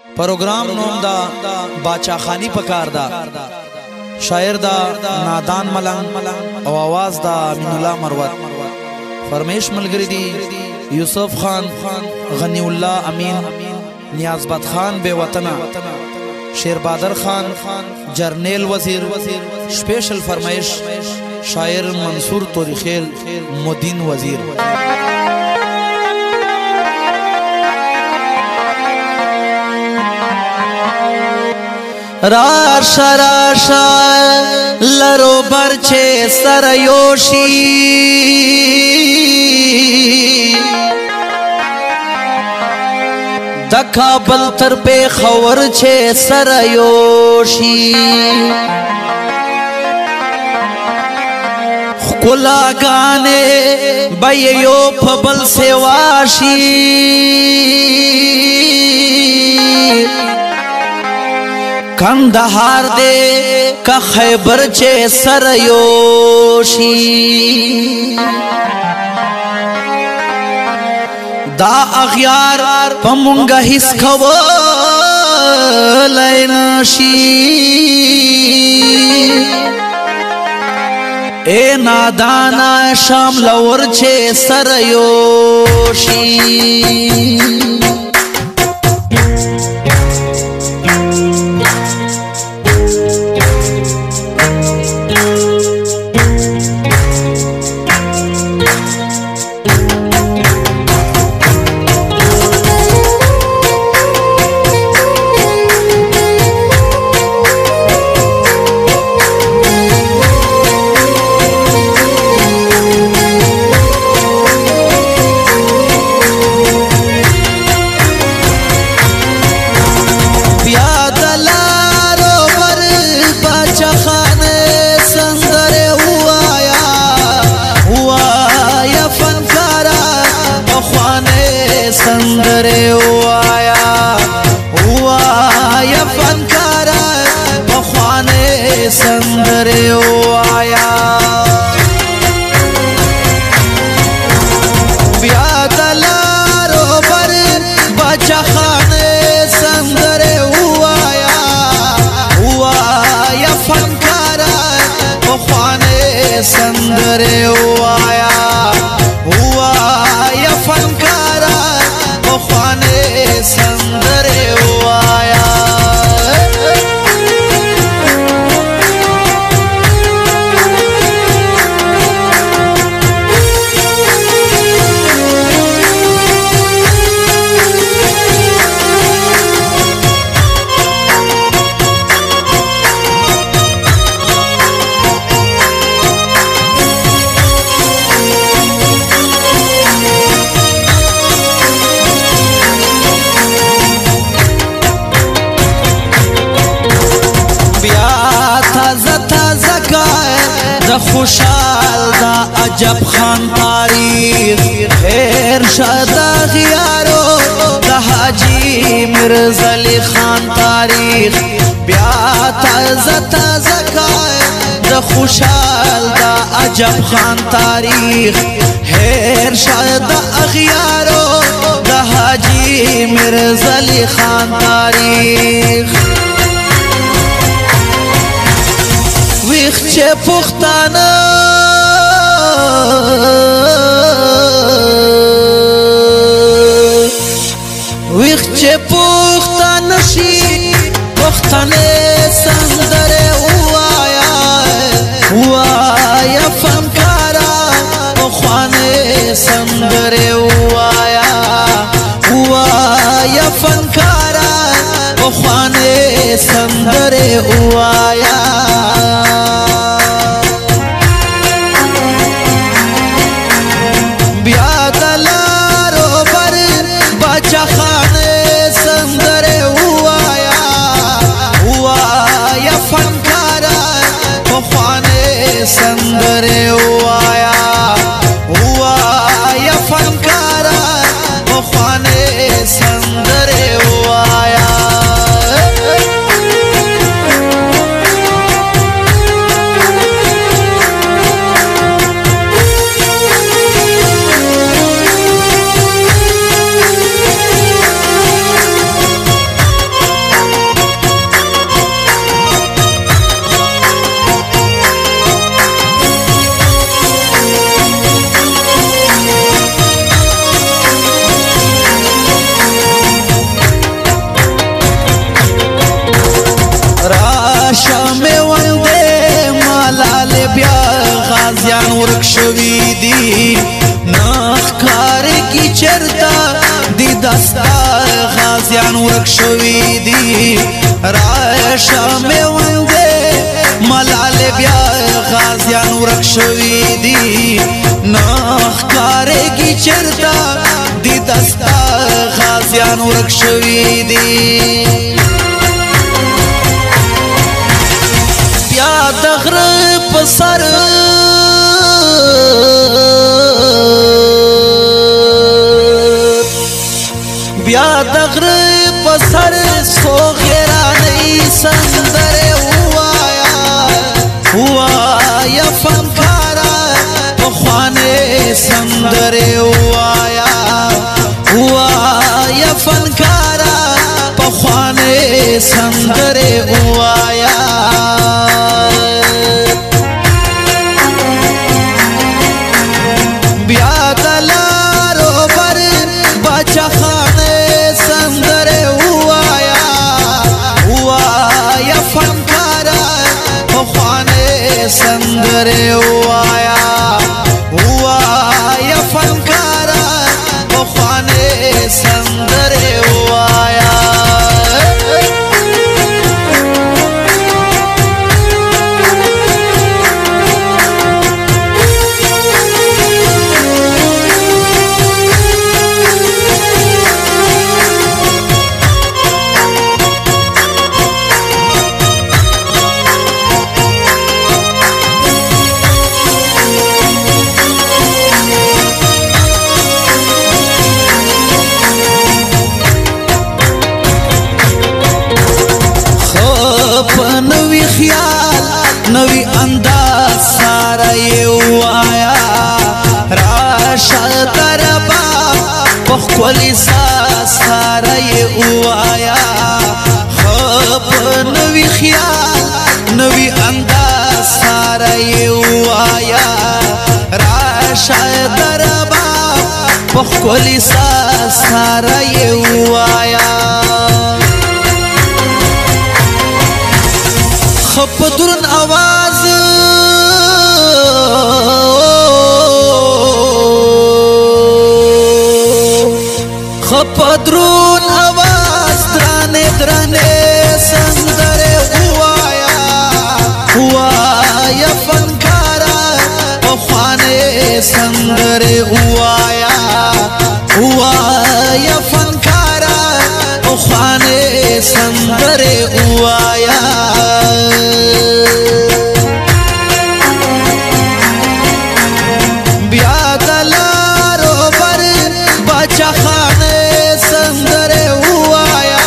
प्रोग्राम नोम दा बाचा खानी पकार दा शायर दा नादान मलंग और आवाज दा अमीनुल्लाह मरवत फरमेश मलगरी दी यूसुफ खान गनीउल्ला अमीन नियाज़बत खान बेवतना शेर बादर खान जर्नेल वजीर स्पेशल फरमाइश शायर मंसूर तोरीखेल मुदीन वजीर। राशा राशा लरो बरछे सरयोशी दखा बलतर पे खवर छे सरयोशी कुला गाने बयो फबल से वाशी कंदहार दे का खैबर चे सरयोशी दा अखियार पमुंगा हिस खवलैनशी ए नादाना शाम लवर चे सरयोशी संदरे आया हुआ या फनकारा बख्वाने संदरे आया ब्यादलारो बर बचा खाने संदरे आया हुआ या फनकारा बख्वाने संदरे आया हुआ या फनकारा खाने संदरे आया खुशाल दा अजब खान तारीख खैर शादा गियारो दा हाजी मिर्ज़ा अली खान तारीख ब्याता जता ज़काए दा खुशाल दा अजब खान तारीख खैर शादा गियारो दा हाजी मिर्ज़ा अली खान तारीख विख्चे पुख्ताना विख्चे पुख्तानशी पुख्ताने संदरे हुआ फनकारा पुख्वाने संदरे हुआ फनकारा पुख्वाने संदरे आया ब्यादलारो बर बचा खाने संदरे आया हुआ या फनकारा पुख्वाने संदरे आया हुआ या फनकारा पुख्वाने संदरे आया شوی دی نخکار کی چرتا دی دستا غازیان ورک شوی دی راشا میونده ملال بیا غازیان ورک شوی دی نخکار کی چرتا دی دستا غازیان ورک شوی دی بیا دغر پسر بیا دغر پسر سو غیرانی سندر ہوایا فنکارا پخوانے سندر ہوایا فنکارا پخوانے سندر ہوایا بیا دلارو بر باچا خانے سندر ہوایا فنکارا پخوانے سندر ہوایا فنکارا پخوانے سندر ہوایا نوی خیال نوی انداز سارا یو آیا راشا دربا پخولی سارا یو آیا خوب نوی خیال نوی انداز سارا یو آیا راشا دربا پخولی سارا یو آیا خپدرن آواز خپدرن آواز درانے درانے سندر ہوایا فنکارا پخوانے سندر ہوایا فنکارا پخوانے سندر ہوایا بیا دلارو بر باچا خانے سندر ہوایا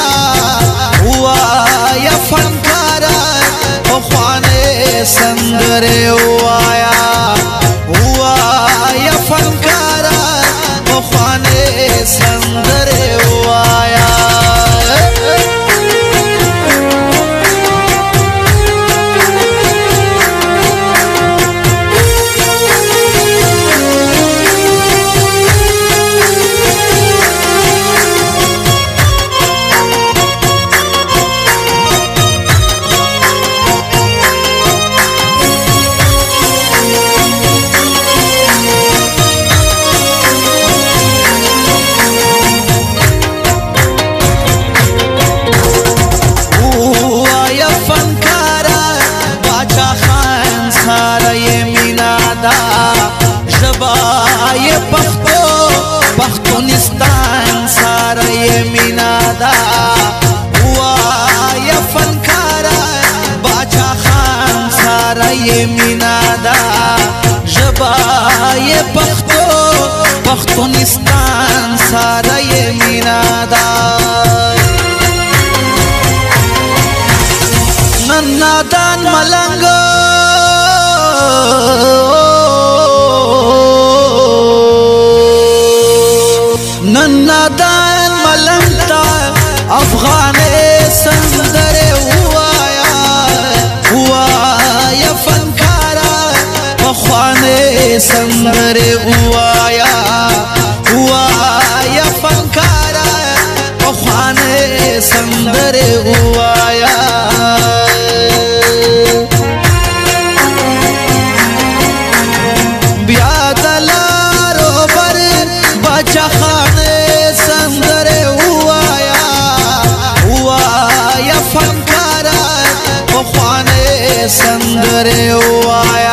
فنکارا پخوانے سندر ہوایا فنکارا پخوانے سندر ہوایا پختونستان سارا یمینا دا ہوایا فنکارا باچا خان سارا یمینا دا جبای پختونستان سارا یمینا دا ننادان ملنگو ننادان ملنگتا افغان سندر ہوایا فنکارا پخوانے سندر ہوایا فنکارا پخوانے سندر ہوایا بیا سندره وایا